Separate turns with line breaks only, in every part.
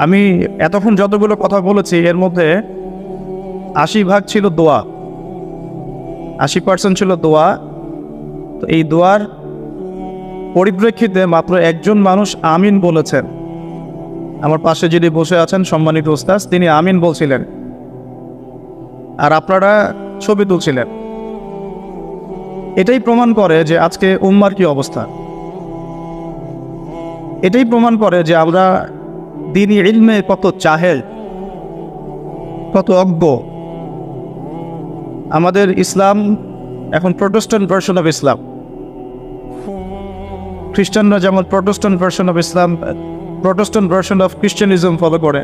আমি এতক্ষণ যতগুলো কথা বলেছি এর মধ্যে ৮০% ছিল দোয়া, ৮০% ছিল দোয়া। তো এই দোয়ার পরিপ্রেক্ষিতে মাত্র একজন মানুষ আমিন বলেছেন। আমার পাশে যিনি বসে আছেন সম্মানিত ওস্তাদ, তিনি আমিন বলছিলেন, আর আপনারা ছবি তুলছিলেন। এটাই প্রমাণ করে যে আজকে উম্মার কি অবস্থা। এটাই প্রমাণ করে যে আমরা দ্বীনি ইলমে কত জাহেল, কত অজ্ঞ। আমাদের ইসলাম এখন প্রোটেস্ট্যান্ট ভার্সন অফ ইসলাম। খ্রিস্টানরা যেমন Protestant version of Islam, Protestant version of Christianism follow করে,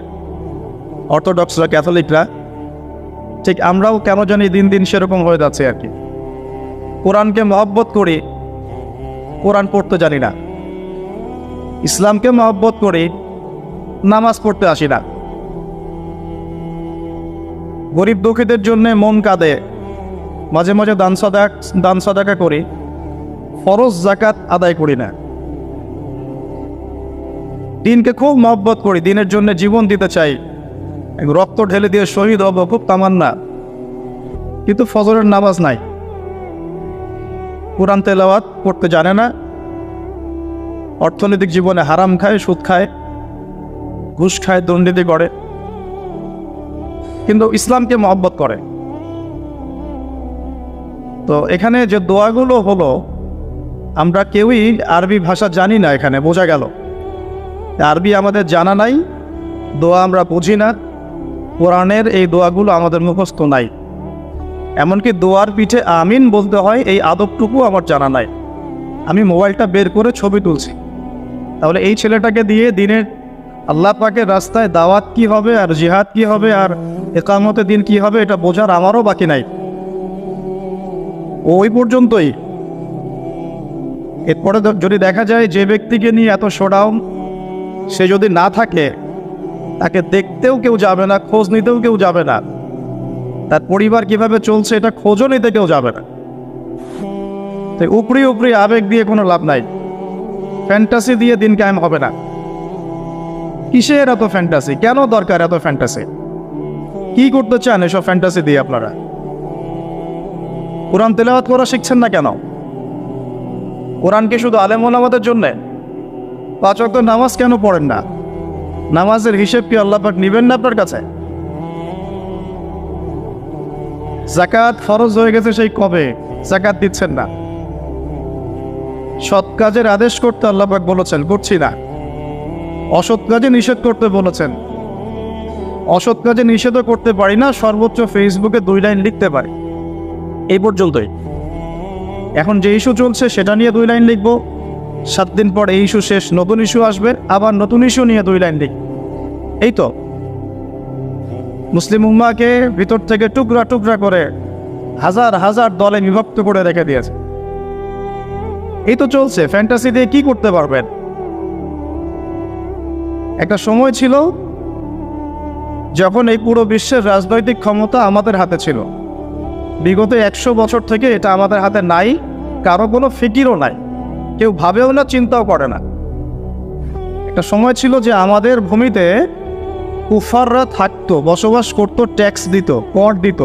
অর্থোডক্সরা, ক্যাথলিকরা, ঠিক আমরাও কেন জানি দিন দিন সেরকম হয়ে যাচ্ছে আর কি। কোরআনকে মহব্বত করি, কোরআন পড়তে জানি না। ইসলামকে মহব্বত করি, নামাজ পড়তে আসি না। গরিব দুঃখীদের জন্য মন কাঁদে, মাঝে মাঝে দান সাদাকা করি, ফরজ জাকাত আদায় করি না। দিনকে খুব মহব্বত করি, দিনের জন্য জীবন দিতে চাই, রক্ত ঢেলে দিয়ে শহীদ হব, খুব তামান্না, কিন্তু ফজরের নামাজ নাই। কোরআন তেলাওয়াত পড়তে জানে না, অর্থনৈতিক জীবনে হারাম খায়, সুদ খায়, ঘুষ খায়, দুর্নীতি করে, কিন্তু ইসলামকে মহব্বত করে। তো এখানে যে দোয়াগুলো হলো, আমরা কেউই আরবি ভাষা জানি না, এখানে বোঝা গেল আরবি আমাদের জানা নাই, দোয়া আমরা বুঝি না, কোরআনের এই দোয়াগুলো আমাদের মুখস্থ নাই, এমনকি দোয়ার পিঠে আমিন বলতে হয় এই আদবটুকু আমার জানা নাই। আমি মোবাইলটা বের করে ছবি তুলছি, তাহলে এই ছেলেটাকে দিয়ে দিনের আল্লাহ পাকের রাস্তায় দাওয়াত কি হবে, আর জিহাদ কি হবে, আর ইকামতে দিন কি হবে, এটা বোঝার আমারও বাকি নাই। ওই পর্যন্তই। এরপরে যদি দেখা যায় যে ব্যক্তিকে নিয়ে এত শোডাউন, সে যদি না থাকে, তাকে দেখতেও কেউ যাবে না, খোঁজ নিতেও কেউ যাবে না, তার পরিবার কিভাবে চলছে এটা খোঁজও নিতে কেউ যাবে না। তাই উপরি উপরি আবেগ দিয়ে কোনো লাভ নাই, ফ্যান্টাসি দিয়ে দিন কায়েম হবে না। কিসের এত ফ্যান্টাসি? কেন দরকার এত ফ্যান্টাসি? কি করতে চান এসব ফ্যান্টাসি দিয়ে আপনারা? কোরআন তেলাওয়াত করা শিখছেন না কেন? কোরআন কি শুধু আলেম ওলামাদের জন্যে? 5 ওয়াক্ত নামাজ কেন পড়েন না? নামাজের হিসেব কি আল্লাহ পাক নিবেন না আপনার কাছে? যাকাত ফরজ হয়ে গেছে সেই কবে, যাকাত দিচ্ছেন না। সৎ কাজের আদেশ করতে আল্লাহ পাক বলেছেন, করছি না। অসৎ কাজে নিষেধ করতে বলেছেন, অসৎ কাজে নিষেধও করতে পারি না, সর্বোচ্চ ফেসবুকে 2 লাইন লিখতে পারি, এই পর্যন্তই। এখন যে ইস্যু চলছে সেটা নিয়ে 2 লাইন লিখবো, 7 দিন পর এই ইস্যু শেষ, নতুন ইস্যু আসবে, আবার নতুন ইস্যু নিয়ে 2 লাইন লিখ। এই তো মুসলিম উম্মাহকে ভিতর থেকে টুকরা টুকরা করে হাজার হাজার দলে বিভক্ত করে রেখে দিয়েছে। এই তো চলছে। ফ্যান্টাসি দিয়ে কি করতে পারবেন? একটা সময় ছিল যখন এই পুরো বিশ্বের রাজনৈতিক ক্ষমতা আমাদের হাতে ছিল। বিগত 100 বছর থেকে এটা আমাদের হাতে নাই, কারো কোনো ফিকিরও নাই, কেউ ভাবেও না, চিন্তাও করে না। একটা সময় ছিল যে আমাদের ভূমিতে কুফাররা থাকতো, বসবাস করতো, ট্যাক্স দিত, কর দিত,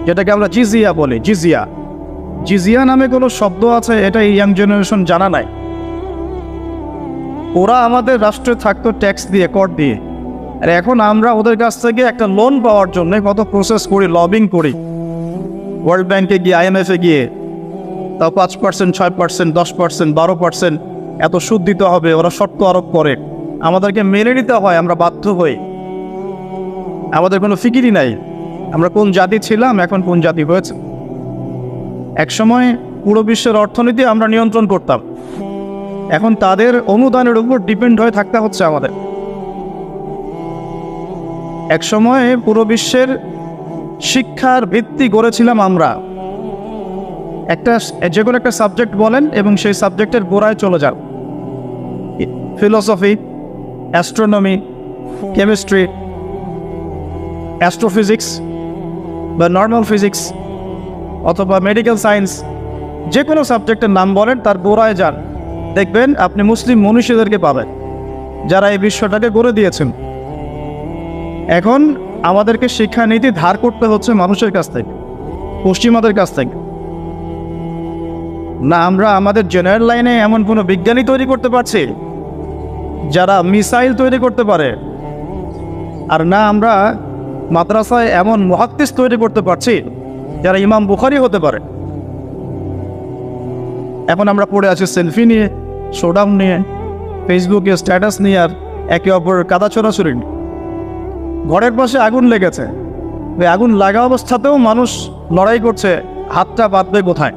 যেটাকে আমরা জিজিয়া বলি। জিজিয়া, জিজিয়া নামে কোনো শব্দ আছে এটা এই ইয়াং জেনারেশন জানা নাই। ওরা আমাদের রাষ্ট্রে থাকতো ট্যাক্স দিয়ে, কর দিয়ে, আর এখন আমরা ওদের কাছ থেকে একটা লোন পাওয়ার জন্য কত প্রসেস করি, লবিং করি, ওয়ার্ল্ড ব্যাংকে গিয়ে, IMF-এ গিয়ে, তাও 5%, 6%, 10%, 12% এত সুদ দিতে হবে, ওরা শর্ত আরোপ করে, আমাদেরকে মেনে নিতে হয়, আমরা বাধ্য হই। আমাদের কোনো ফিকিরই নাই আমরা কোন জাতি ছিলাম, এখন কোন জাতি হয়েছে। একসময় পুরো বিশ্বের অর্থনীতি আমরা নিয়ন্ত্রণ করতাম, এখন তাদের অনুদানের উপর ডিপেন্ড হয়ে থাকতে হচ্ছে আমাদের। একসময় পুরো বিশ্বের শিক্ষার ভিত্তি গড়েছিলাম আমরা। যে কোনো একটা সাবজেক্ট বলেন এবং সেই সাবজেক্টের গোড়ায় চলে যান, ফিলোসফি, অ্যাস্ট্রোনমি, কেমিস্ট্রি, অ্যাস্ট্রোফিজিক্স বা নর্মাল ফিজিক্স অথবা মেডিকেল সায়েন্স, যে কোনো সাবজেক্টের নাম বলেন, তার গোড়ায় যান, দেখবেন আপনি মুসলিম মনীষীদেরকে পাবেন। যারা এই বিশ্বটাকে গড়ে দিয়েছেন। এখন আমাদেরকে শিক্ষানীতি ধার করতে হচ্ছে মানুষের কাছ থেকে, পশ্চিমাদের কাছ থেকে। না আমরা আমাদের জেনারেল লাইনে এমন কোনো বিজ্ঞানী তৈরি করতে পারছি যারা মিসাইল তৈরি করতে পারে, আর না আমরা মাদ্রাসায় এমন মুহাদ্দিস তৈরি করতে পারছি যারা ইমাম বুখারী হতে পারে। এখন আমরা পড়ে আছি সেলফি নিয়ে, শোডাউন নিয়ে, ফেসবুকে স্ট্যাটাস নিয়ে, আর একে অপরের কাদা ছোড়াছুড়ি নিয়ে। ঘরের পাশে আগুন লেগেছে, ওই আগুন লাগা অবস্থাতেও মানুষ লড়াই করছে হাতটা বাঁধবে কোথায়।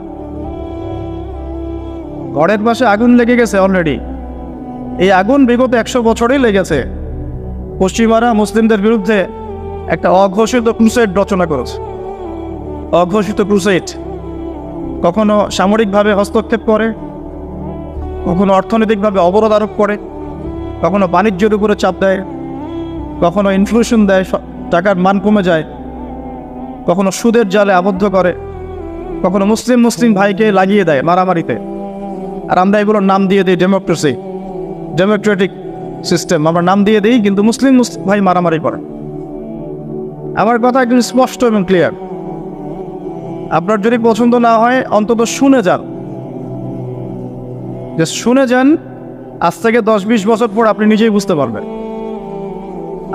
ঘরের পাশে আগুন লেগে গেছে অলরেডি, এই আগুন বিগত 100 বছরেই লেগেছে। পশ্চিমারা মুসলিমদের বিরুদ্ধে একটা অঘোষিত ক্রুসেড রচনা করেছে। অঘোষিত ক্রুসেড কখনো সামরিকভাবে হস্তক্ষেপ করে, কখনো অর্থনৈতিকভাবে অবরোধ আরোপ করে, কখনো বাণিজ্যের উপরে চাপ দেয়, কখনো ইনফ্লেশন দেয়, টাকার মান কমে যায়, কখনো সুদের জালে আবদ্ধ করে, কখনো মুসলিম ভাইকে লাগিয়ে দেয় মারামারিতে। আর আমরা এগুলোর নাম দিয়ে দিই ডেমোক্রেসি, ডেমোক্রেটিক সিস্টেম আমরা নাম দিয়ে দিই, কিন্তু মুসলিম ভাই মারামারি করে। আমার কথা একদম স্পষ্ট এবং ক্লিয়ার। আপনার যদি পছন্দ না হয় অন্তত শুনে যান, যে শুনে যান, আজ থেকে 10-20 বছর পর আপনি নিজেই বুঝতে পারবেন।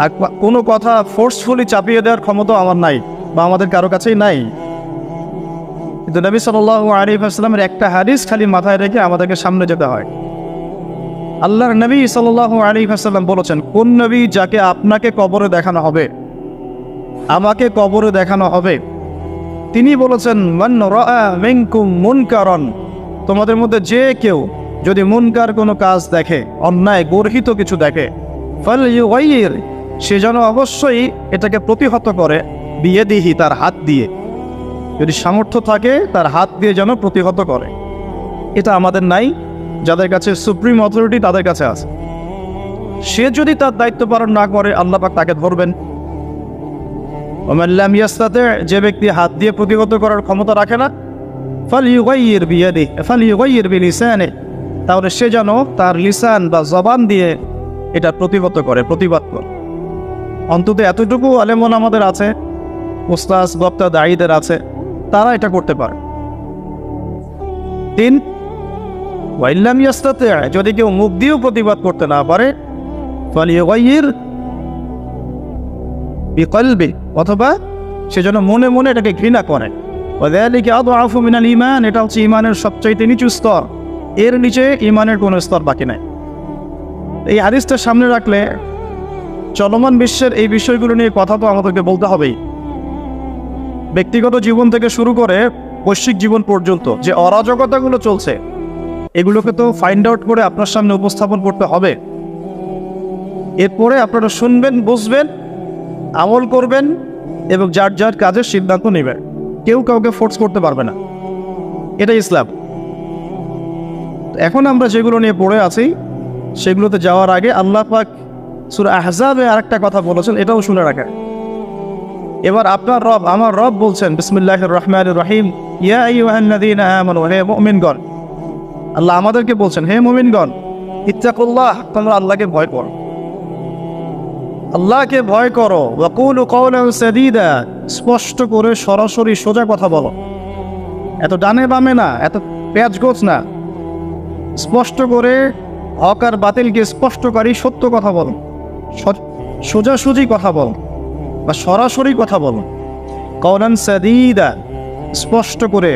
আর কোনো কথা ফোর্সফুলি চাপিয়ে দেওয়ার ক্ষমতা আমার নাই, বা আমাদের কারো কাছেই নাই। কিন্তু নবী সাল্লাল্লাহু আলাইহি ওয়াসাল্লামের একটা হাদিস খালি মাথায় রেখে আমাদেরকে সামনে যেতে হয়। আল্লাহর নবী সাল্লাল্লাহু আলাইহি ওয়াসাল্লাম বলেছেন, কোন নবী যাকে আপনাকে কবরে দেখানো হবে, আমাকে কবরে দেখানো হবে, তিনি বলেছেন মান রাআ মিনকুম মুনকারান, তোমাদের মধ্যে যে কেউ যদি মুনকার কোনো কাজ দেখে, অন্যায় গর্হিত কিছু দেখে, ফালইউগাইয়ির, সে যেন অবশ্যই এটাকে প্রতিহত করে, বিয়াদিহি, তার হাত দিয়ে, যদি সামর্থ্য থাকে তার হাত দিয়ে যেন প্রতিহত করে। এটা আমাদের নাই, যাদের কাছে সুপ্রিম অথরিটি তাদের কাছে আছে। সে যদি তার দায়িত্ব পালন না করে আল্লাহ পাক তাকে ধরবেন। ওমান লাম ইয়াস্তাতি, যে ব্যক্তি হাত দিয়ে প্রতিহত করার ক্ষমতা রাখে না, ফালইউগাইয়ির বিয়াদিহি ফালইউগাইয়ির বিলিসানিহি, তাহলে সে যেন তার লিসান বা জবান দিয়ে এটা প্রতিহত করে, প্রতিবাদ করে। অন্তত এতটুকু আলেমন আমাদের আছে, উস্তাজ বক্তা দায়ীদের আছে, তারা এটা করতে পারে। 3, ওয়াইল্লাম ইয়াস্তাতি, যদি কেউ মুখ দিয়েও প্রতিবাদ করতে না পারে, ফালইউগাইয়ির বিকলবি, অথবা সে যেন মনে মনে এটাকে ঘৃণা করে। ওয়াযালিকা আযআফু মিনাল ঈমান, এটা হচ্ছে ঈমানের সবচাইতে নিচু স্তর, এর নিচে ঈমানের কোনো স্তর বাকি নাই। এই হাদিসটা সামনে রাখলে চলমান বিশ্বের এই বিষয়গুলো নিয়ে কথা তো আমাদেরকে বলতে হবেই। ব্যক্তিগত জীবন থেকে শুরু করে বৈশ্বিক জীবন পর্যন্ত যে অরাজকতাগুলো চলছে, এগুলোকে তো ফাইন্ড আউট করে আপনার সামনে উপস্থাপন করতে হবে। এরপরে আপনারা শুনবেন, বুঝবেন, আমল করবেন এবং যার যার কাজের সিদ্ধান্ত নেবেন। কেউ কাউকে ফোর্স করতে পারবে না, এটা ইসলাম। এখন আমরা যেগুলো নিয়ে পড়ে আছি সেগুলোতে যাওয়ার আগে আল্লাহ পাক সূরা আহজাবে আরেকটা কথা বলেছেন, এটাও শুনে রাখেন। এবার আপনার রব, আমার রব বলছেন, বিসমিল্লাহির রহমানির রহিম, ইয়া আইয়ুহাল্লাযীনা আমানু, হে মুমিনগণ। আল্লাহ আমাদেরকে বলছেন, হে মুমিনগণ, ইত্তাকুল্লাহ, তোমরা আল্লাহকে ভয় করো, আল্লাহকে ভয় করো। ওয়াকুলু কাওলান সাদীদা, স্পষ্ট করে সরাসরি সোজা কথা বলো, এত ডানে বামে না, এত পেঁচগোছ না, স্পষ্ট করে হক আর বাতিলকে স্পষ্টকারী সত্য কথা বলো, সোজাসুজি কথা বলো বা সরাসরি কথা বলো। কাওলান সাদীদা, স্পষ্ট করে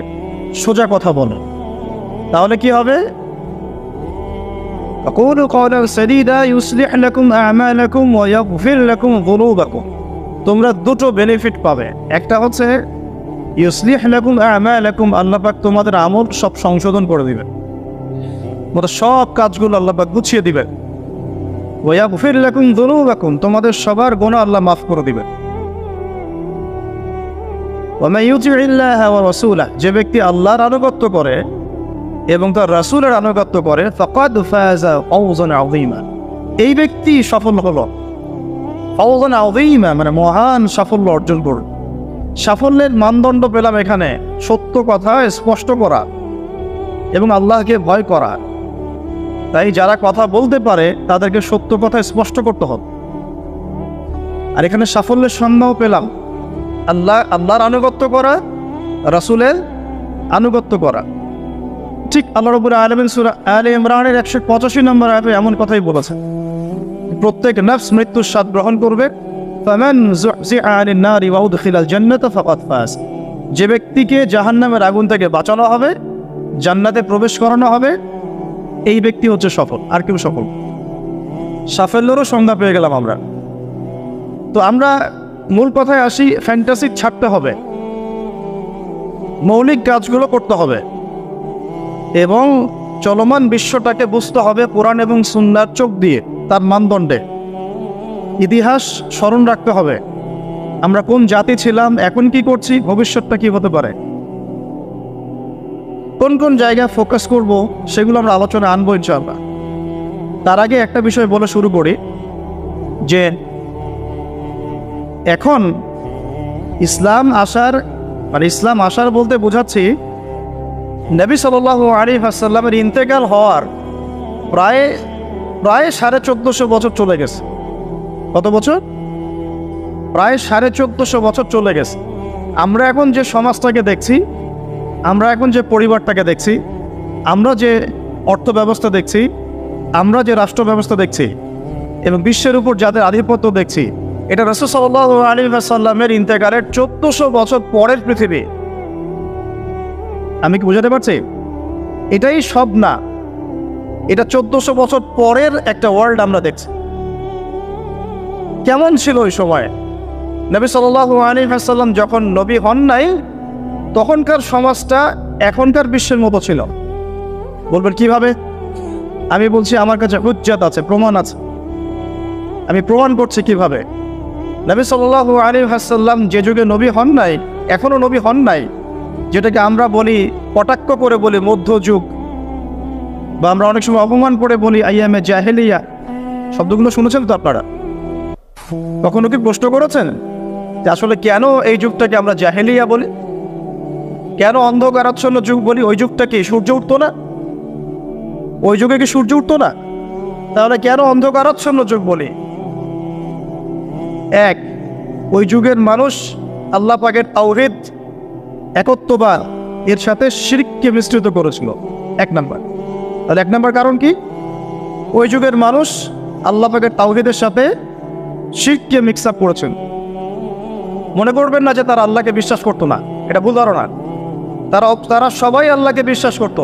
সোজা কথা বলো, তাহলে কি হবে? আকুলু কাওলান সাদীদা ইউসলিহ লাকুম আ'মালাকুম ওয়া ইয়াগফির লাকুম যুনুবাকুম, তোমরা দুটো বেনিফিট পাবে। একটা হচ্ছে ইউসলিহ লাকুম আ'মালাকুম, আল্লাহ পাক তোমাদের আমল সব সংশোধন করে দিবেন, তোমাদের সব কাজগুলো আল্লাহ পাক গুছিয়ে দিবেন। ওয়া ইয়াগফির লাকুম যুনুবাকুম, তোমাদের সবার গুনাহ আল্লাহ মাফ করে দিবেন। ওয়া মান ইউতি'ইল্লাহা ওয়া রাসূলাহু, যে ব্যক্তি আল্লাহর আনুগত্য করে এবং তার রাসূলের আনুগত্য করে, ফাকাদ ফাযা ফাওজান আযীমা, এই ব্যক্তি সফল হলো। ফাওজান আযীমা মানে মহান সাফল্য অর্জন করল। সাফল্যের মানদণ্ড পেলাম এখানে সত্য কথা স্পষ্ট করা এবং আল্লাহকে ভয় করা। তাই যারা কথা বলতে পারে তাদেরকে সত্য কথা স্পষ্ট করতে হবে। আর এখানে সাফল্যের সন্ধানও পেলাম, আল্লাহর আনুগত্য করা, রাসূলের আনুগত্য করা। ঠিক আল্লাহ রাব্বুল আলামিন সূরা আলে ইমরানের 185 নম্বর আয়াতে এমন কথাই বলেছেন, প্রত্যেক নফস মৃত্যুর স্বাদ গ্রহণ করবে। ফামান যুহজিহা আনিন নারি ওয়া উদখিলাল জান্নাতা ফাকাদ ফাজ। যে ব্যক্তিকে জাহান্নামের আগুন থেকে বাঁচানো হবে, জান্নাতে প্রবেশ করানো হবে, এই ব্যক্তি হচ্ছে সফল, আর কেউ সফল। সাফল্যেরও সংজ্ঞা পেয়ে গেলাম আমরা। তো আমরা মূল কথায় আসি, ফ্যান্টাসি ছাড়তে হবে, মৌলিক কাজগুলো করতে হবে এবং চলমান বিশ্বটাকে বুঝতে হবে কোরআন এবং সুন্নাহর চোখ দিয়ে, তার মানদণ্ডে। ইতিহাস স্মরণ রাখতে হবে, আমরা কোন জাতি ছিলাম, এখন কি করছি, ভবিষ্যৎটা কি হতে পারে, কোন কোন জায়গায় ফোকাস করব, সেগুলো আমরা আলোচনা আনবো ইনশাআল্লাহ। তার আগে একটা বিষয় বলে শুরু করি যে এখন ইসলাম আসার বলতে বোঝাচ্ছি নবী সাল্লাল্লাহু আলাইহি ওয়াসাল্লামের ইন্তেকাল হওয়ার প্রায় 1450 বছর চলে গেছে। কত বছর? প্রায় 1450 বছর চলে গেছে। আমরা এখন যে সমাজটাকে দেখছি, আমরা এখন যে পরিবারটাকে দেখছি, আমরা যে অর্থ ব্যবস্থা দেখছি, আমরা যে রাষ্ট্র ব্যবস্থা দেখছি এবং বিশ্বের উপর যাদের আধিপত্য দেখছি, এটা রাসূল সাল্লাল্লাহু আলাইহি ওয়াসাল্লামের ইন্তেকালের 1400 বছর পরের পৃথিবী। আমি কি বোঝাতে পারছি? এটাই সব না, এটা 1400 বছর পরের একটা ওয়ার্ল্ড আমরা দেখছি। কেমন ছিল ওই সময়? নবী সাল্লাল্লাহু আলাইহি ওয়াসাল্লাম যখন নবী হন নাই, তখনকার সমাজটা এখনকার বিশ্বের মতো ছিল। বলবেন কিভাবে? আমি বলছি, আমার কাছে হুজ্জাত আছে, প্রমাণ আছে, আমি প্রমাণ করছি কিভাবে। নবী সাল্লাল্লাহু আলাইহি ওয়াসাল্লাম যে যুগে নবী হন নাই, এখনও নবী হন নাই, যেটাকে আমরা বলি, কটাক্ষ করে বলি মধ্যযুগ, বা আমরা অনেক সময় অপমান করে বলি আইয়ামে জাহেলিয়া। শব্দগুলো শুনেছেন তো আপনারা? কখনো কি প্রশ্ন করেছেন যে আসলে কেন এই যুগটাকে আমরা জাহেলিয়া বলি, কেন অন্ধকারাচ্ছন্ন যুগ বলি? ওই যুগটা কি সূর্য উঠতো না? ওই যুগে কি সূর্য উঠতো না? তাহলে কেন অন্ধকারাচ্ছন্ন যুগ বলি? এক, ওই যুগের মানুষ আল্লাহ পাকের তাওহীদ, একত্ববাদ এর সাথে শিরককে মিশ্রিত করেছিল, এক নাম্বার। তাহলে এক নাম্বার কারণ কি? ওই যুগের মানুষ আল্লাহ পাকের তাওহীদের সাথে শিরককে মিক্স আপ করেছেন। মনে করবেন না যে তারা আল্লাহকে বিশ্বাস করতো না, এটা ভুল ধারণা। তারা সবাই আল্লাহকে বিশ্বাস করত,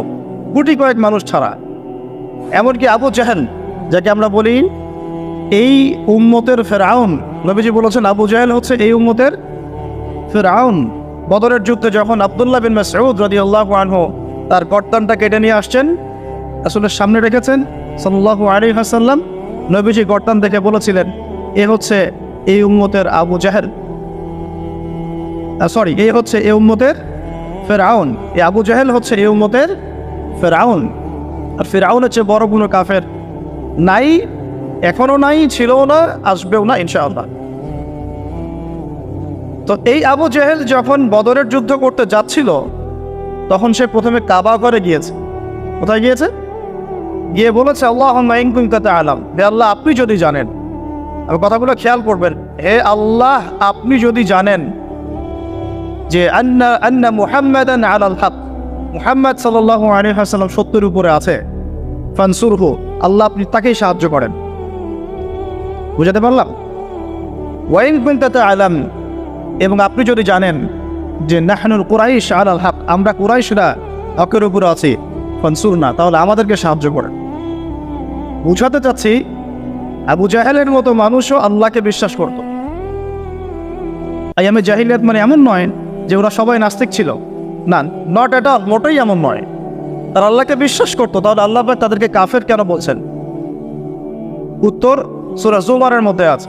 গুটি কয়েক মানুষ ছাড়া। এমনকি আবু জাহেল, যাকে আমরা বলি এই উম্মতের ফেরাউন, নবীজি বলেছেন আবু জাহেল হচ্ছে এই উম্মতের ফেরাউন। বদরের যুদ্ধে যখন আব্দুল্লাহ বিন মাসউদ রাদিয়াল্লাহু আনহু তার গর্দানটা কেটে নিয়ে আসছেন, রাসূলের সামনে রেখেছেন সাল্লাল্লাহু আলাইহি ওয়াসাল্লাম, নবীজি গর্দান দেখে বলেছিলেন, এ হচ্ছে এই উম্মতের আবু জাহেল, এই হচ্ছে এই উম্মতের ফেরাউন। এই আবু জাহেল হচ্ছে এই উম্মতের ফেরাউন। আর ফেরাউনের চেয়ে বড় কোনো কাফের নাই, এখনো নাই, ছিলও না, আসবেও না ইনশাআল্লাহ। তো এই আবু জাহেল যখন বদরের যুদ্ধ করতে যাচ্ছিল, তখন সে প্রথমে কাবা ঘরে গিয়েছে। কোথায় গিয়েছে? গিয়ে বলেছে, আল্লাহুম্মা ইন কুনতা তা'লাম, হে আল্লাহ আপনি যদি জানেন, আর কথাগুলো খেয়াল করবেন, হে আল্লাহ আপনি যদি জানেন যে আন্না মুহাম্মাদান আলাল হক, মুহাম্মদ সাল্লাল্লাহু আলাইহি ওয়াসাল্লাম সত্যের উপরে আছে, ফানসুরহু, আল্লাহ আপনি তাকেই সাহায্য করেন। বুঝাতে পারলাম? ওয়া ইন কুনতা তা'লাম, এবং আপনি যদি জানেন যে নাহনুল কুরাইশ আলাল হক, আমরা কুরাইশরা হকের উপরে আছি, ফানসুরনা, তাহলে আমাদেরকে সাহায্য করেন। বুঝাতে চাচ্ছি, আবু জাহেলের মতো মানুষও আল্লাহকে বিশ্বাস করত। আইয়ামে জাহিলিয়াত মানে এমন নয় যে ওরা সবাই নাস্তিক ছিল, না, নট এট অল, মোটেই এমন নয়। তারা আল্লাহকে বিশ্বাস করতো। তাহলে আল্লাহ পাক তাদেরকে কাফের কেন বলছেন? উত্তর সূরা জুমারের মধ্যে আছে।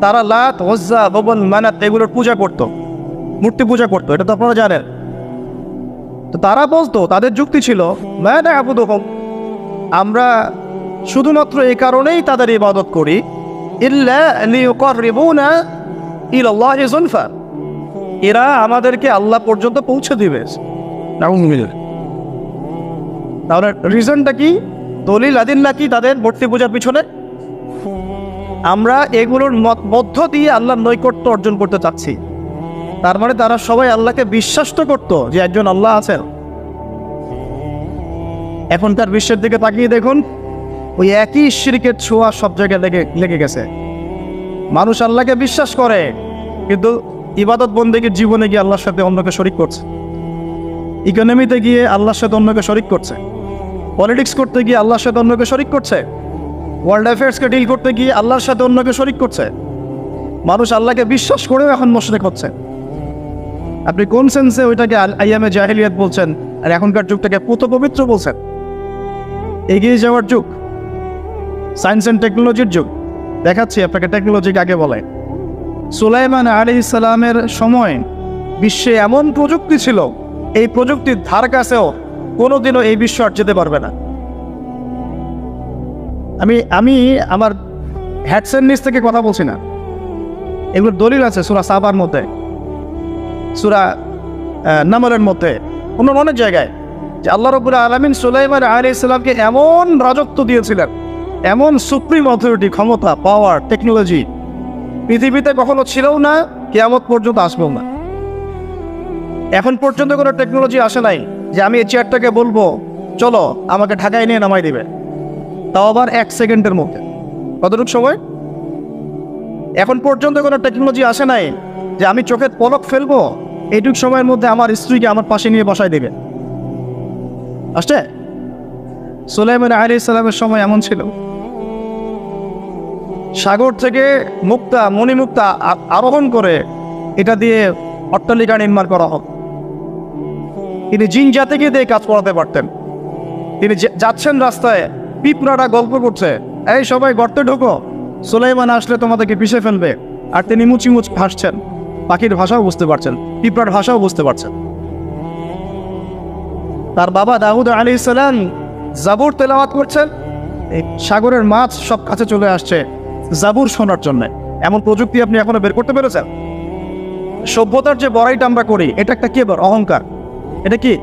তারা লাত, উজ্জা, হুবল, মানাত এগুলোর পূজা করত, মূর্তি পূজা করতো, এটা তো আপনারা জানেন। তো তারা বলতো, তাদের যুক্তি ছিল, মা না'বুদুহুম, আমরা শুধুমাত্র এই কারণেই তাদের ইবাদত করি, ইল্লা লিয়ুকাররিবুনা ইলাল্লাহি যুলফা, এরা আমাদেরকে আল্লাহ পর্যন্ত পৌঁছে দিবে। তাহলে রিজনটা কি? দলিল আদিল্লা কি তাদের মূর্তি পূজার পিছনে? আমরা এগুলোর মধ্য দিয়ে আল্লাহর নৈকট্য অর্জন করতে চাচ্ছি। তার মানে তারা সবাই আল্লাহকে বিশ্বাস তো করতো যে একজন আল্লাহ আছেন। এখনকার বিশ্বের দিকে তাকিয়ে দেখুন, ওই একই শিরকের ছোঁয়া সব জায়গায় লেগে গেছে। মানুষ আল্লাহকে বিশ্বাস করে, কিন্তু ইবাদত বন্দেগীর জীবনে গিয়ে আল্লাহর সাথে অন্যকে শরিক করছে, ইকোনমিতে গিয়ে আল্লাহর সাথে অন্যকে শরিক করছে, পলিটিক্স করতে গিয়ে আল্লাহর সাথে অন্যকে শরিক করছে, ওয়ার্ল্ড অ্যাফেয়ার্সকে ডিল করতে গিয়ে আল্লাহর সাথে অন্যকে শরিক করছে। মানুষ আল্লাহকে বিশ্বাস করেও এখন মুশরিক হচ্ছে। আপনি কোন সেন্সে ওইটাকে আইয়ামে জাহিলিয়াত বলছেন, আর এখনকার যুগটাকে পুত পবিত্র বলছেন? এগিয়ে যাওয়ার যুগ, সায়েন্স অ্যান্ড টেকনোলজির যুগ। দেখাচ্ছি আপনাকে টেকনোলজি কাকে বলে। সুলাইমান আলাইহিস সালামের সময় বিশ্বে এমন প্রযুক্তি ছিল, এই প্রযুক্তির ধার কাছেও কোনোদিনও এই বিশ্ব আর যেতে পারবে না। আমি আমার হ্যাডসেট নিচ থেকে কথা বলছি না, এগুলোর দলিল আছে সূরা সাবার মধ্যে, সূরা নামলের মধ্যে, অন্য অনেক জায়গায়, যে আল্লাহ রাব্বুল আলামিন সুলাইমান আলাইহিস সালামকে এমন রাজত্ব দিয়েছিলেন, এমন সুপ্রিম অথরিটি, ক্ষমতা, পাওয়ার, টেকনোলজি পৃথিবীতে কখনো ছিলও না, কিয়ামত পর্যন্ত আসবেও না। এখন পর্যন্ত কোনো টেকনোলজি আসে নাই যে আমি এই চেয়ারটাকে বলবো চলো আমাকে ঢাকায় নিয়ে নামাই দিবে, তাও আবার 1 সেকেন্ডের মধ্যে। কতটুকু সময়? এখন পর্যন্ত কোনো টেকনোলজি আসে নাই যে আমি চোখের পলক ফেলবো, এইটুক সময়ের মধ্যে আমার স্ত্রীকে আমার পাশে নিয়ে বসায় দিবে। আসছে? সুলাইমান আলাইহিস সালামের সময় এমন ছিল। সাগর থেকে মুক্তা, মণিমুক্তা আরোহণ করে এটা দিয়ে অট্টালিকা নির্মাণ করা হোক। তিনি জিন জাতিকে দিয়ে কাজ করাতে পারতেন। তিনি যাচ্ছেন রাস্তায়, পিঁপড়ারা গল্প করছে, এই সবাই গর্তে ঢোকো, সুলাইমান আসলে তোমাদেরকে পিষে ফেলবে। আর তিনি মুচিমুচ হাসছেন, পাখির ভাষাও বুঝতে পারছেন, পিঁপড়ার ভাষাও বুঝতে পারছেন। তার বাবা দাউদ আলাইহিস সালাম জাবুর তেলাওয়াত করছেন, এই সাগরের মাছ সব কাছে চলে আসছে জাবুর শোনার জন্য। এমন প্রযুক্তি আপনি এখনো বের করতে পেরেছেন? সভ্যতার যে বড়াইটা আমরা করি, এটা একটা কি অহংকার। এটা কি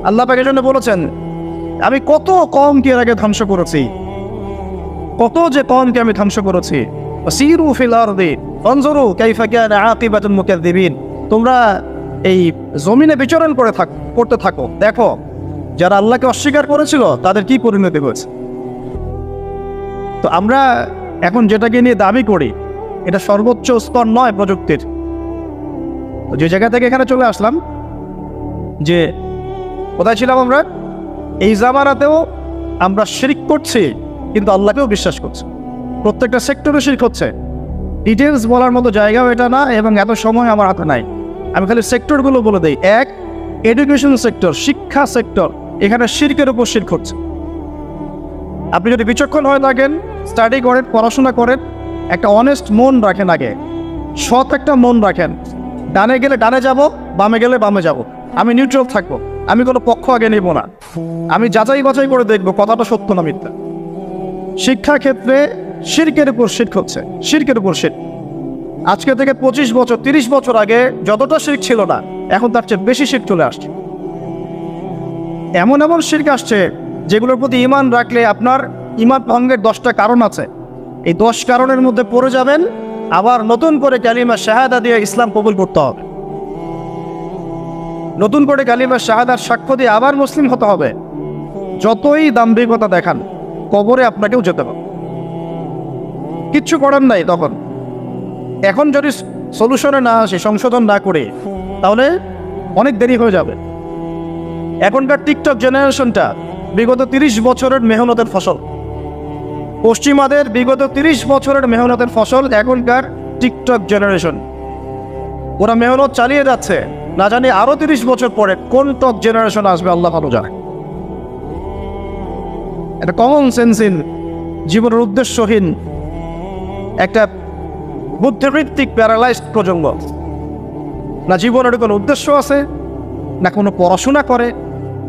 আল্লাহ পাকের জন্য বলেছেন, আমি কত কমকে এর আগে ধ্বংস করেছি, কত যে কমকে আমি ধ্বংস করেছি। সিরু ফিল আরদি ফানজুরু কাইফা কানা আকিবাতুল মুকাজ্জিবিন। তোমরা এই জমিনে বিচরণ করতে থাকো, দেখো যারা আল্লাহকে অস্বীকার করেছিল তাদের কি পরিণতি হয়েছে। তো আমরা এখন যেটাকে নিয়ে দাবি করি, এটা সর্বোচ্চ স্তর নয় প্রযুক্তির। তো যে জায়গা থেকে এখানে চলে আসলাম, যে কোথায় ছিলাম আমরা? এই জামানাতেও আমরা শিরক করছি, কিন্তু আল্লাহকেও বিশ্বাস করছি। প্রত্যেকটা সেক্টরে শিরক হচ্ছে। ডিটেলস বলার মতো জায়গাও এটা না, এবং এত সময় আমার হাতে নাই। আমি খালি সেক্টরগুলো বলে দিই। 1, এডুকেশন সেক্টর, শিক্ষা সেক্টর, এখানে শিরকের উপর শিরক হচ্ছে। আপনি যদি বিচক্ষণ হয়ে থাকেন, স্টাডি করেন, পড়াশোনা করেন, একটা অনেস্ট মন রাখেন, আগে সৎ একটা মন রাখেন। ডানে গেলে ডানে যাব, বামে গেলে বামে যাব, আমি নিউট্রাল থাকবো, আমি কোনো পক্ষ আগে নেব না, আমি যাচাই বাছাই করে দেখবো কথাটা সত্য না মিথ্যা। শিক্ষা ক্ষেত্রে শিরকের উপর শিরক হচ্ছে, শিরকের উপর শিরক। আজকে থেকে 25 বছর 30 বছর আগে যতটা শিরক ছিল না, এখন তার চেয়ে বেশি শিরক চলে আসছে। এমন এমন শিরক আসছে যেগুলোর প্রতি ঈমান রাখলে আপনার ঈমান ভঙ্গের 10টা কারণ আছে। এই 10 কারণের মধ্যে পড়ে যাবেন, আবার নতুন করে কালিমা শাহাদা দিয়ে ইসলাম কবুল করতে হবে, নতুন করে কালিমা শাহাদার সাক্ষ্য দিয়ে আবার মুসলিম হতে হবে। যতই দাম্ভিকতা দেখান, কবরে আপনাকেও যেতে হবে, কিচ্ছু করার নাই তখন। এখন যদি সলিউশনে না আসে, সংশোধন না করে, তাহলে অনেক দেরি হয়ে যাবে। এখনকার টিকটক জেনারেশনটা বিগত 30 বছরের মেহনতের ফসল। পশ্চিমাদের বিগত 30 বছরের মেহনতের ফসল এখনকার টিকটক জেনারেশন। ওরা মেহনত চালিয়ে যাচ্ছে, না জানি আরো 30 বছর পরে কোন টক জেনারেশন আসবে আল্লাহ ভালো জানে। একটা কমন সেন্সহীন, জীবনের উদ্দেশ্যহীন, একটা বুদ্ধিবৃত্তিক প্যারালাইজড প্রজন্ম। না জীবনের কোনো উদ্দেশ্য আছে, না কোনো পড়াশোনা করে,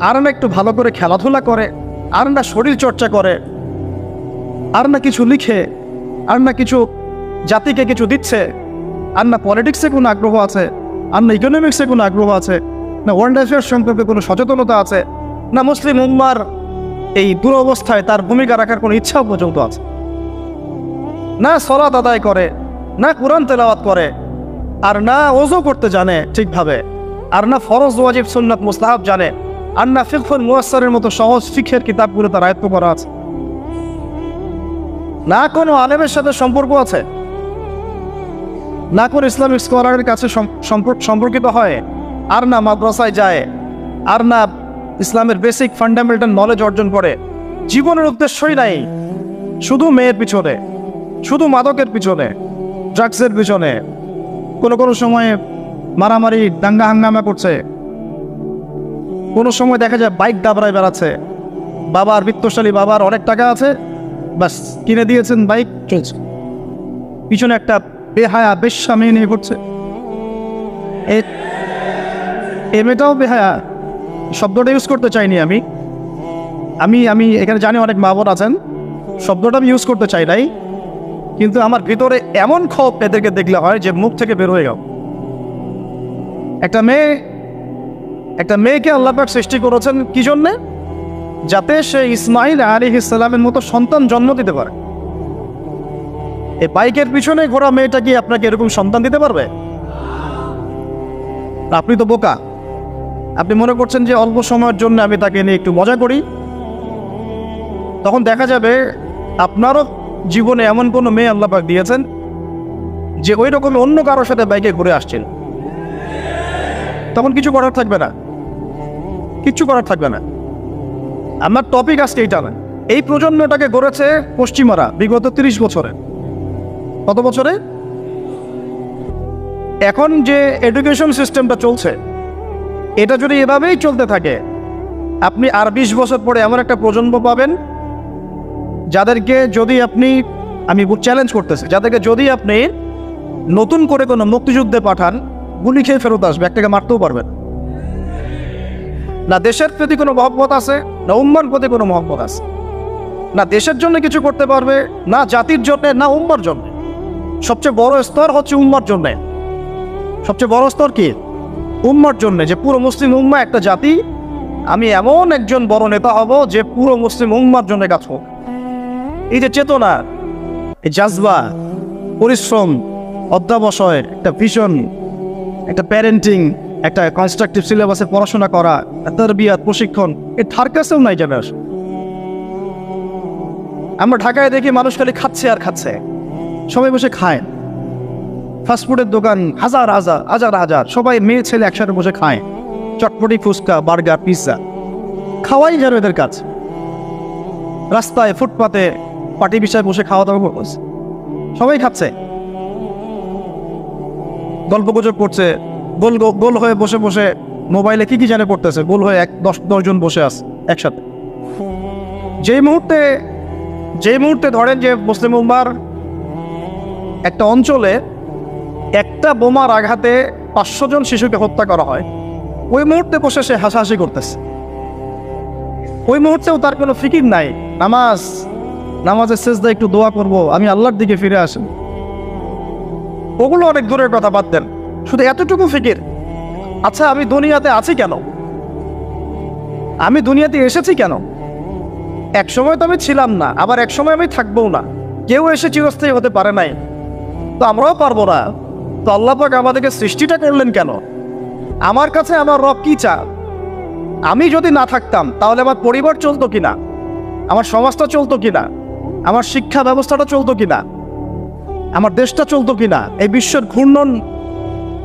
আর না একটু ভালো করে খেলাধুলা করে, আর না শরীর চর্চা করে, আর না কিছু লিখে, আর না কিছু জাতিকে কিছু দিচ্ছে, আর না পলিটিক্সে কোনো আগ্রহ আছে, আর না ইকোনমিক্সে কোনো আগ্রহ আছে, না ওয়ার্ল্ড অ্যাফেয়ার্স সম্পর্কে কোনো সচেতনতা আছে, না মুসলিম উম্মার এই দুরবস্থায় তার ভূমিকা রাখার কোনো ইচ্ছাও পর্যন্ত আছে না। সালাত আদায় করে না, কুরআন তেলাওয়াত করে, আর না ওযু করতে জানে ঠিকভাবে, আর না ফরজ ওয়াজিব সুন্নাত মুস্তাহাব জানে, আর না ফিকহুল মুয়াসসারের মতো সহজ ফিকহের কিতাবগুলো তার আয়ত্ত করা আছে, না কোনো আলেমের সাথে সম্পর্ক আছে, না কোনো ইসলামিক স্কলারের কাছে সম্পর্কিত হয়, আর না মাদ্রাসায় যায়, আর না ইসলামের বেসিক ফান্ডামেন্টাল নলেজ অর্জন করে। জীবনের উদ্দেশ্যই নাই, শুধু মেয়ের পিছনে, শুধু মাদকের পিছনে, ড্রাগসের পিছনে, কোনো সময়ে মারামারি দাঙ্গা হাঙ্গামা করছে, কোনো সময় দেখা যায় বাইক দাবড়ায় বেড়াচ্ছে। বাবার বিত্তশালী, বাবার অনেক টাকা আছে, বাস কিনে দিয়েছেন বাইক, চলছে। পিছনে একটা বেহায়া বেশ্যা মেয়ে নিয়ে ঘুরছে। এ মেয়েটাও বেহায়া, শব্দটা ইউজ করতে চাইনি আমি আমি আমি এখানে জানি অনেক মা বোন আছেন, শব্দটা আমি ইউজ করতে চাই নাই, কিন্তু আমার ভিতরে এমন ক্ষোভ এদেরকে দেখলে হয় যে মুখ থেকে বের হয়ে গেল। একটা মেয়েকে আল্লাহ পাক সৃষ্টি করেছেন কি জন্যে? যাতে সে ইসমাইল আলাইহিস সালামের মতো সন্তান জন্ম দিতে পারে। এই বাইকের পিছনে ঘোরা মেয়েটা কি আপনাকে এরকম সন্তান দিতে পারবে? আপনি তো বোকা। আপনি মনে করছেন যে অল্প সময়ের জন্য আমি তাকে নিয়ে একটু মজা করি, তখন দেখা যাবে আপনারও জীবনে এমন কোনো মেয়ে আল্লাহ পাক দিয়েছেন যে ওই রকম অন্য কারোর সাথে বাইকে ঘুরে আসছেন, তখন কিছু করার থাকবে না, কিচ্ছু করার থাকবে না। আমার টপিক আজকে এইটা না। এই প্রজন্মটাকে গড়েছে পশ্চিমারা বিগত 30 বছরে। কত বছরে? এখন যে এডুকেশন সিস্টেমটা চলছে, এটা যদি এভাবেই চলতে থাকে, আপনি আর 20 বছর পরে এমন একটা প্রজন্ম পাবেন যাদেরকে যদি আপনি, আমি চ্যালেঞ্জ করতেছি, যাদেরকে যদি আপনি নতুন করে কোনো মুক্তিযুদ্ধে পাঠান, গুলি খেয়ে ফেরত আসবে, একটাকে মারতেও পারবেন না। দেশের প্রতি কোনো মহব্বত আছে না, উম্মার প্রতি কোনো মহব্বত আছে না, দেশের জন্য কিছু করতে পারবে না, জাতির জন্য না, উম্মার জন্য। সবচেয়ে বড় স্তর হচ্ছে উম্মার জন্য। সবচেয়ে বড় স্তর কি? উম্মার জন্য, যে পুরো মুসলিম উম্মা একটা জাতি, আমি এমন একজন বড় নেতা হব যে পুরো মুসলিম উম্মার জন্য কাজ করব। এই যে চেতনা, এই জাজবা, পরিশ্রম, অধ্যাবসায়, একটা ভিশন, একটা প্যারেন্টিং, একটা কনস্ট্রাকটিভ সিলেবাসে পড়াশোনা করা, তারবিয়াত, প্রশিক্ষণ, এর ধার কাছেও নাই জানে। আমরা ঢাকায় দেখি মানুষ খালি খাচ্ছে আর খাচ্ছে, সবাই বসে খায়। ফাস্টফুডের দোকান হাজার হাজার হাজার হাজার, সবাই মেয়ে ছেলে একসাথে বসে খায়, চটপটি, ফুচকা, বার্গার, পিৎজা, খাওয়াই যেন এদের কাজ। রাস্তায় ফুটপাতে পাটি বিষয়ে বসে খাওয়া দাওয়া করছে, সবাই খাচ্ছে, গল্প গুজব করছে, গোল হয়ে বসে বসে মোবাইলে কি জানে করতেছে, গোল হয়ে 10 জন বসে আছে একসাথে। যেই মুহূর্তে ধরেন যে মুসলিম উম্মার একটা অঞ্চলে একটা বোমার আঘাতে 500 জন শিশুকে হত্যা করা হয়, ওই মুহূর্তে বসে সে হাসাহাসি করতেছে। ওই মুহূর্তেও তার কোনো ফিকির নাই, নামাজের সেজদায় একটু দোয়া করব, আমি আল্লাহর দিকে ফিরে আসি। ওগুলো অনেক দূরের কথা, বাদ দেন, শুধু এতটুকু ফিকির। আচ্ছা, আমি দুনিয়াতে আছি কেন? আমি দুনিয়াতে এসেছি কেন? এক সময় তো আমি ছিলাম না, আবার এক সময় আমি থাকবও না। কেউ এসে চিরস্থায়ী হতে পারে নাই, তো আমরাও পারবো না। তো আল্লাহ পাক আমাদেরকে সৃষ্টিটা করলেন কেন? আমার কাছে আমার রব কি চা? আমি যদি না থাকতাম তাহলে আমার পরিবার চলতো কিনা, আমার সমাজটা চলতো কিনা, আমার শিক্ষা ব্যবস্থাটা চলতো কিনা, আমার দেশটা চলতো কিনা, এই বিশ্বের ঘূর্ণন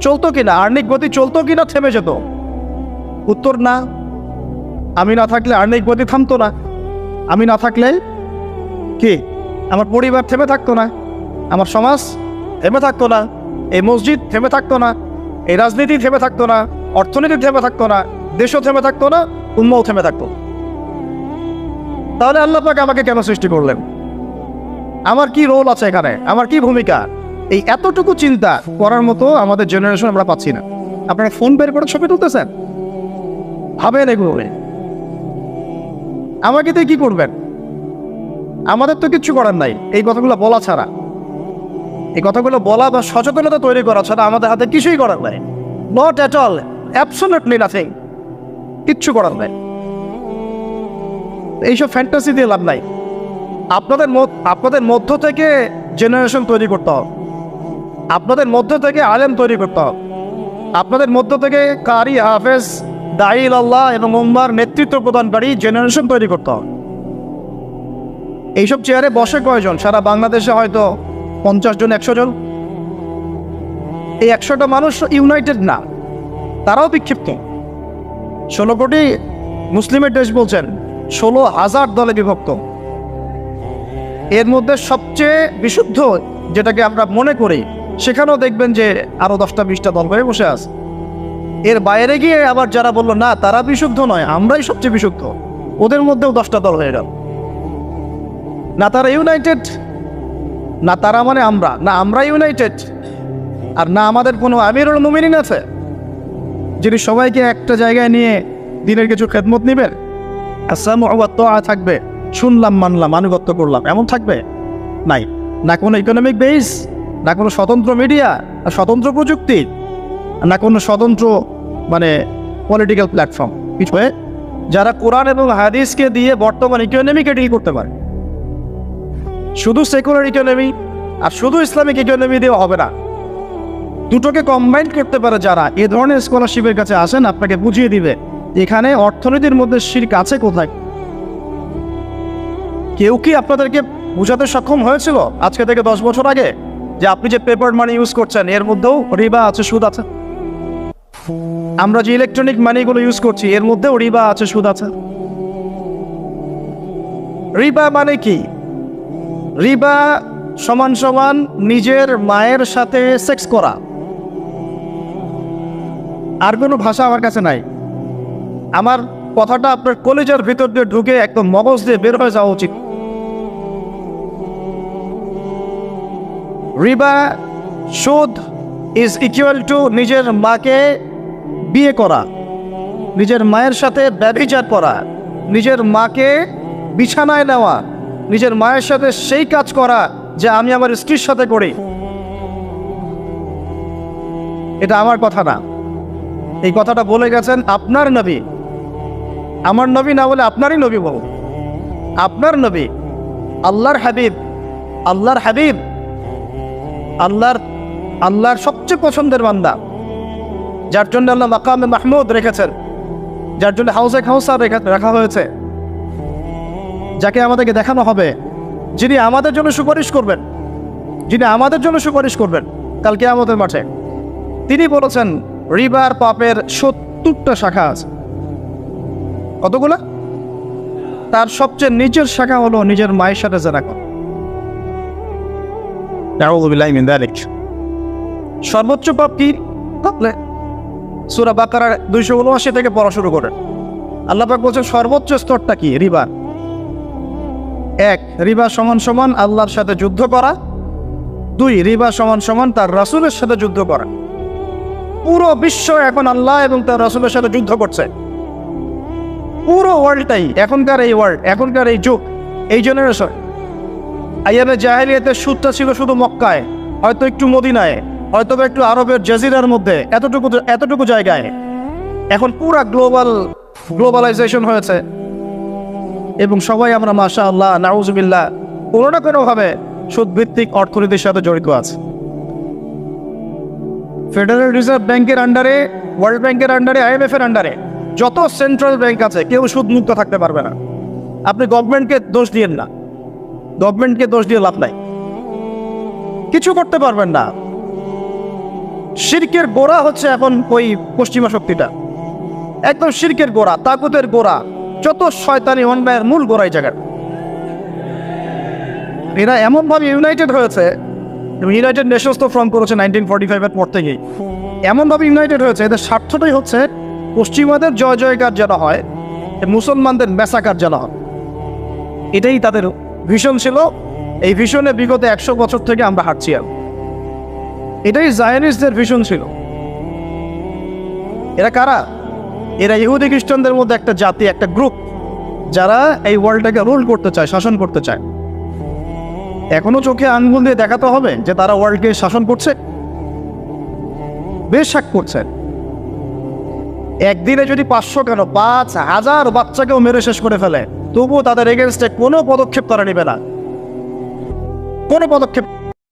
চলতো কিনা, আর্নিক গতি চলতো কিনা, থেমে যেত? উত্তর না। আমি না থাকলে আর্নিক গতি থামতো না। আমি না থাকলে কি আমার পরিবার থেমে থাকতো না, আমার সমাজ থেমে থাকতো না, এই মসজিদ থেমে থাকতো না, এই রাজনীতি থেমে থাকতো না, অর্থনীতি থেমে থাকতো না, দেশও থেমে থাকতো না, উম্মাও থেমে থাকতো। তাহলে আল্লাহ পাক আমাকে কেন সৃষ্টি করলেন? আমার কি রোল আছে এখানে? আমার কি ভূমিকা? এই এতটুকু চিন্তা করার মতো আমাদের জেনারেশন আমরা পাচ্ছি না। আপনারা ফোন বের করে ছবি তুলতেছেন, ভাবেন এগুলো আমাকে তো কি করবেন? আমাদের তো কিচ্ছু করার নাই এই কথাগুলো বলা ছাড়া। এই কথাগুলো বলা বা সচেতনতা তৈরি করা ছাড়া আমাদের হাতে কিছুই করার নাই। Not at all, absolutely nothing, কিচ্ছু করার নাই। এইসব ফ্যান্টাসি দিয়ে লাভ নাই। আপনাদের মধ্য থেকে জেনারেশন তৈরি করতে হবে, আপনাদের মধ্য থেকে আলেম তৈরি করতে হবে, আপনাদের মধ্য থেকে কারি, হাফেজ, দাঈল আল্লাহ এবং উম্মার নেতৃত্ব প্রদানকারী জেনারেশন তৈরি করতে হবে। এইসব চেয়ারে বসে কয়জন? সারা বাংলাদেশে হয়তো 50 জন, 100 জন। এই 100টা মানুষ ইউনাইটেড না, তারাও বিক্ষিপ্ত। 16 কোটি মুসলিমের দেশ বলছেন, 16,000 দলে বিভক্ত। এর মধ্যে সবচেয়ে বিশুদ্ধ যেটাকে আমরা মনে করি, সেখানেও দেখবেন যে আরো 10টা 20টা দল হয়ে বসে আছে। এর বাইরে গিয়ে আবার যারা বললো না তারা বিশুদ্ধ নয়, আমরাই সবচেয়ে বিশুদ্ধ, ওদের মধ্যেও 10টা দল হয়ে গেল। না তারা ইউনাইটেড, না তারা মানে আমরা, না আমরা ইউনাইটেড, আর না আমাদের কোনো আমিরুল মুমিনিন আছে যিনি সবাইকে একটা জায়গায় নিয়ে দিনের কিছু খেদমত নিবেন। আসসালামু আলাইকুম থাকবে, শুনলাম মানলাম আনুগত্য করলাম, এমন থাকবে? নাই। না কোনো ইকোনমিক বেস, না কোনো স্বতন্ত্র মিডিয়া, না স্বতন্ত্র প্রযুক্তি, না কোনো স্বতন্ত্র মানে পলিটিক্যাল প্ল্যাটফর্ম। কিছু যারা কোরআন এবং হাদিসকে দিয়ে বর্তমান ইকোনমিকে ডিল করতে পারে। শুধু সেকুলার ইকোনমি আর শুধু ইসলামিক ইকোনমি দিয়ে হবে না, দুটোকে কম্বাইন করতে পারে যারা, এ ধরনের স্কলারশিপের কাছে আসেন, আপনাকে বুঝিয়ে দিবে এখানে অর্থনীতির মধ্যে শিরক আছে কোথায়। কেউ কি আপনাদেরকে বোঝাতে সক্ষম হয়েছিল আজকে থেকে 10 বছর আগে যে আপনি যে পেপার মানি ইউজ করছেন এর মধ্যেও রিবা আছে, সুদ আছে? আমরা যে ইলেকট্রনিক মানিগুলো ইউজ করছি এর মধ্যেও রিবা আছে, সুদ আছে। রিবা মানে কি? রিবা সমান সমান নিজের মায়ের সাথে সেক্স করা। আর কোনো ভাষা আমার কাছে নাই। আমার কথাটা আপনার কলিজার ভিতর দিয়ে ঢুকে একদম মগজ দিয়ে বের হয়ে যাওয়া উচিত। রিবা, সুদ ইজ ইকুয়াল টু নিজের মাকে বিয়ে করা, নিজের মায়ের সাথে ব্যভিচার করা, নিজের মাকে বিছানায় নেওয়া, নিজের মায়ের সাথে সেই কাজ করা যে আমি আমার স্ত্রীর সাথে করি। এটা আমার কথা না, এই কথাটা বলে গেছেন আপনার নবী। আমার নবী না বলে আপনারই নবী বলুন। আপনার নবী, আল্লাহর হাবিব, আল্লাহর হাবিব, আল্লাহর সবচেয়ে পছন্দের বান্দা, যার জন্য আল্লাহ মাকামে মাহমুদ রেখেছেন, যার জন্য হাউজে কাউসার রাখা হয়েছে, যাকে আমাদেরকে দেখানো হবে, যিনি আমাদের জন্য সুপারিশ করবেন, যিনি আমাদের জন্য সুপারিশ করবেন কাল কিয়ামতের মাঠে। তিনি বলেছেন রিবার পাপের 70টা শাখা আছে। কতগুলো? তার সবচেয়ে নিচের শাখা হলো নিজের মায়ের সাথে জেনা করা। আউযু বিল্লাহি মিন যালিক। সর্বোচ্চ পাপ কি? তাহলে সূরা বাকারার 279 থেকে পড়া শুরু করেন। আল্লাহ পাক বলছেন সর্বোচ্চ স্তরটা কি? রিবা। 1, রিবা সমান সমান আল্লাহর সাথে যুদ্ধ করা। 2, রিবা সমান সমান তার রাসূলের সাথে যুদ্ধ করা। পুরো বিশ্ব এখন আল্লাহ এবং তার রাসূলের সাথে যুদ্ধ করছে। পুরো ওয়ার্ল্ডটাই এখনকার এই ওয়ার্ল্ড, এখনকার এই যুগ, এই জেনারেশন। আইয়ামে জাহেলিয়াতের সুদটা ছিল শুধু মক্কায়, হয়তো একটু মদিনায়, হয়তো একটু আরবের জাজিরার মধ্যে, এতটুকু জায়গায়। এখন পুরা গ্লোবালাইজেশন হয়েছে এবং সবাই আমরা মাশাআল্লাহ নাউজুবিল্লাহ কোনো না কোনোভাবে সুদভিত্তিক অর্থনীতির সাথে জড়িত আছে। ফেডারেল রিজার্ভ ব্যাংকের আন্ডারে, ওয়ার্ল্ড ব্যাংকের আন্ডারে, IMF এর আন্ডারে যত সেন্ট্রাল ব্যাংক আছে কেউ সুদমুক্ত থাকতে পারবে না। আপনি গভর্নমেন্টকে দোষ দিয়েন না, গভর্নমেন্টকে দোষ দিয়ে লাভ নাই, কিছু করতে পারবেন না। শিরকের গোড়া হচ্ছে এখন ওই পশ্চিমা শক্তিটা, একদম শিরকের গোড়া, তাগুতের গোড়া, যত শয়তানি অন্যায়ের মূল গোড়াই জায়গা। এরা এমনভাবে ইউনাইটেড হয়েছে, এবং ইউনাইটেড নেশনস তো ফর্ম করেছে 1945-এর পর থেকেই। এমনভাবে ইউনাইটেড হয়েছে, এদের স্বার্থটাই হচ্ছে পশ্চিমাদের জয় জয়কার যেন হয়, মুসলমানদের ম্যাসাকার যেন হয়। এটাই তাদের ভিশন ছিল। এই ভিশনে বিগত 100 বছর থেকে আমরা হাঁটছি। এটাই জায়নিস্টদের ভিশন ছিল। এরা কারা? এরা ইহুদি খ্রিস্টানদের মধ্যে একটা জাতি, একটা গ্রুপ, যারা এই ওয়ার্ল্ডটাকে রুল করতে চায়, শাসন করতে চায়। এখনো চোখে আঙ্গুল দিয়ে দেখাতে হবে যে তারা ওয়ার্ল্ডকে শাসন করছে, বেশ শাক করছে। একদিনে যদি 500 কেন 5000 বাচ্চাকেও মেরে শেষ করে ফেলে, তবুও তাদের এগেনস্টে কোনো পদক্ষেপ তারা নেবে না, কোনো পদক্ষেপ।